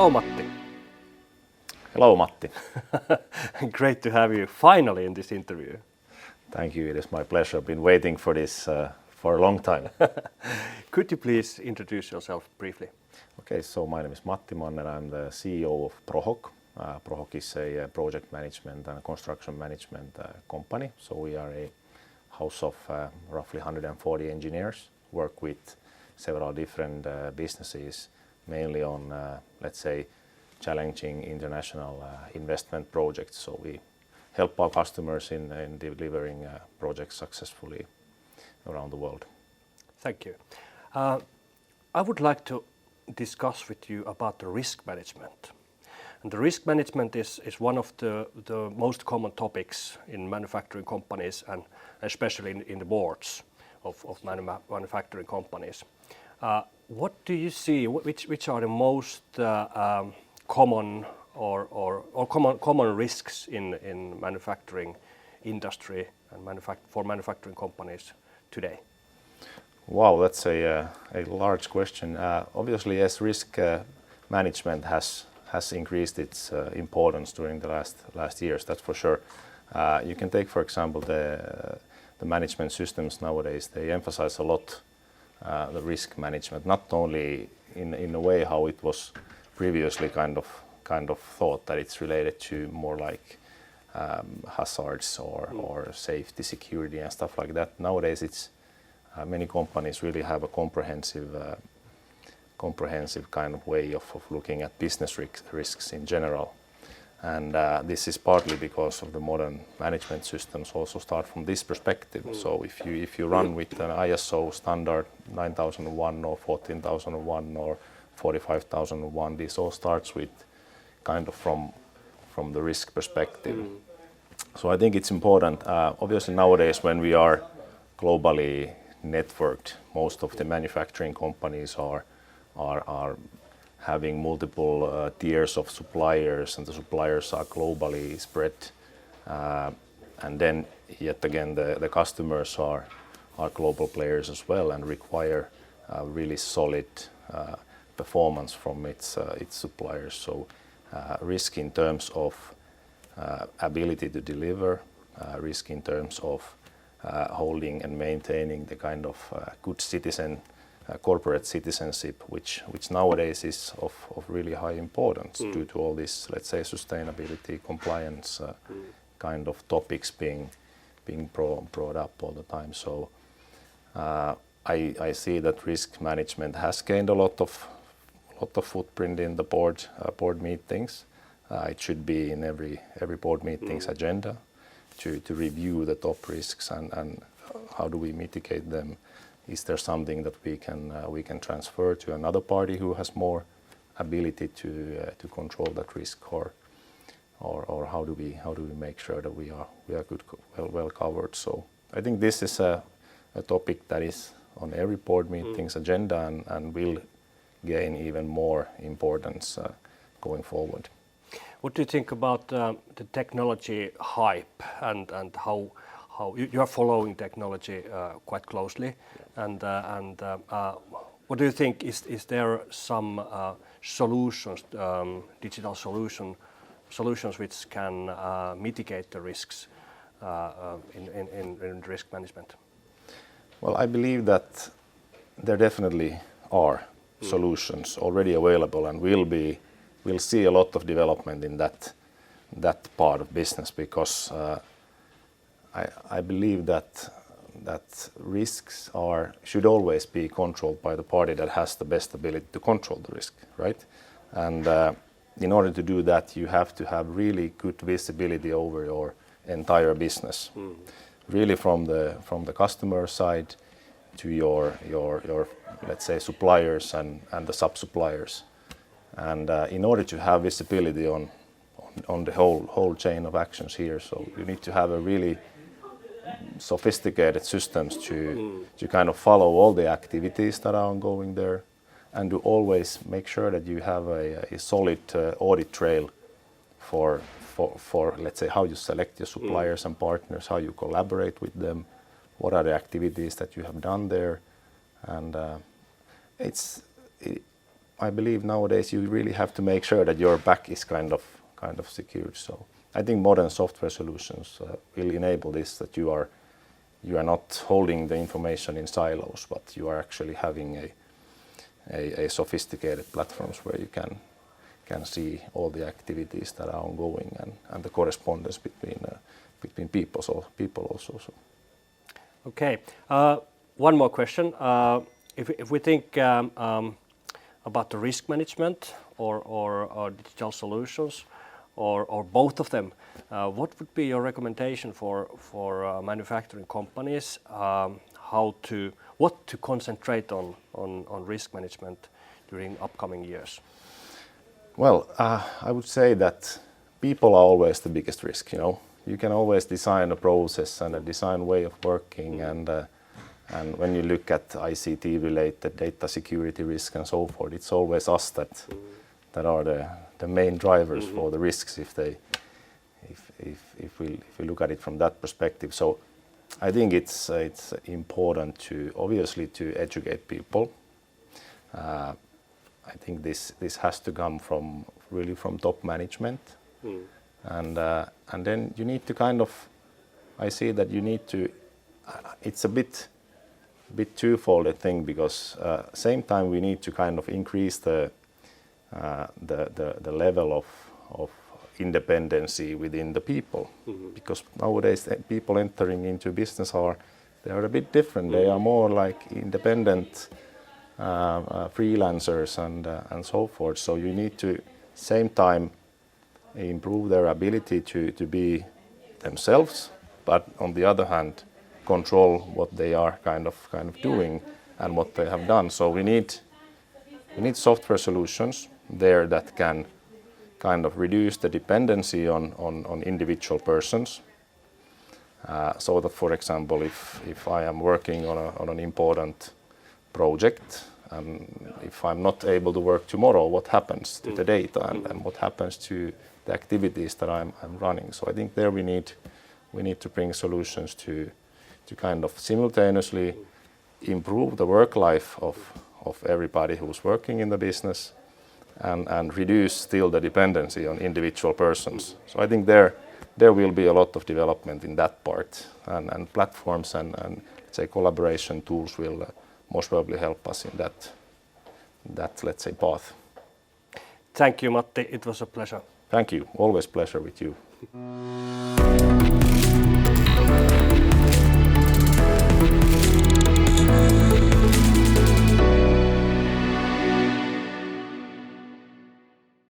Hello, Matti. Hello, Matti. Great to have you finally in this interview. Thank you. It is my pleasure. I've been waiting for this for a long time. Could you please introduce yourself briefly? Okay, so my name is Matti Manner. I'm the CEO of Prohoc. Prohoc is a project management and construction management company. So we are a house of roughly 140 engineers, work with several different businesses, mainly on, let's say, challenging international investment projects. So we help our customers in delivering projects successfully around the world. Thank you. I would like to discuss with you about the risk management. And the risk management is one of the most common topics in manufacturing companies and especially in the boards of manufacturing companies. What do you see, which are the most common common risks in manufacturing industry and for manufacturing companies today? Wow, that's a large question. Obviously, as risk management has increased its importance during the last years, that's for sure. You can take, for example, the management systems nowadays. They emphasize a lot the risk management, not only in a way how it was previously kind of thought that it's related to more like hazards or safety, security and stuff like that. Nowadays, it's many companies really have a comprehensive kind of way of looking at business risks in general. And this is partly because of the modern management systems also start from this perspective. So if you run with an ISO standard 9001 or 14001 or 45001, this all starts with kind of from the risk perspective. So I think it's important. Obviously nowadays when we are globally networked, most of the manufacturing companies are having multiple tiers of suppliers, and the suppliers are globally spread. And then yet again, the customers are global players as well and require really solid performance from its suppliers. So risk in terms of ability to deliver, risk in terms of holding and maintaining the kind of good corporate citizenship, which nowadays is of really high importance due to all this, let's say, sustainability, compliance kind of topics being brought up all the time. So I see that risk management has gained a lot of footprint in the board meetings. It should be in every board meeting's agenda to review the top risks and how do we mitigate them. Is there something that we can transfer to another party who has more ability to control that risk, or how do we make sure that we are well covered? So I think this is a topic that is on every board meeting's agenda and will gain even more importance going forward. What do you think about the technology hype and how you are following technology quite closely? And what do you think, is there some solutions, digital solutions which can mitigate the risks in risk management? Well, I believe that there definitely are solutions already available, and we'll see a lot of development in that part of business, because I believe that risks should always be controlled by the party that has the best ability to control the risk, right? And in order to do that, you have to have really good visibility over your entire business, really from the customer side to your let's say suppliers and the sub-suppliers. And in order to have visibility on the whole chain of actions here, so you need to have a really sophisticated systems to kind of follow all the activities that are ongoing there, and to always make sure that you have a solid audit trail for let's say how you select your suppliers and partners, how you collaborate with them, what are the activities that you have done there, and I believe nowadays you really have to make sure that your back is kind of secured. So I think modern software solutions will enable this, that you are not holding the information in silos, but you are actually having a sophisticated platforms where you can see all the activities that are ongoing and the correspondence between people also. So. Okay, one more question. If we think about the risk management or digital solutions or both of them, what would be your recommendation for manufacturing companies? What to concentrate on risk management during upcoming years? Well, I would say that people are always the biggest risk. You can always design a process and a design way of working, and when you look at ICT-related data security risk and so forth, it's always us that are the main drivers for the risks if we look at it from that perspective. So I think it's important to obviously to educate people. I think this has to come from top management, and then you need to I see that you need to. It's a bit twofold thing, because same time we need to increase the level of independency within the people, because nowadays people entering into business they are a bit different. They are more like independent freelancers and so forth. So you need to same time improve their ability to be themselves, but on the other hand control what they are kind of doing and what they have done. So we need software solutions there that can reduce the dependency on individual persons. So that, for example, if I am working on an important project, and if I'm not able to work tomorrow, what happens to the data and what happens to the activities that I'm running? So I think there we need to bring solutions to simultaneously improve the work life of everybody who's working in the business and reduce still the dependency on individual persons. So I think there will be a lot of development in that part, and platforms and let's say collaboration tools will most probably help us in that let's say path. Thank you, Matti. It was a pleasure. Thank you. Always pleasure with you.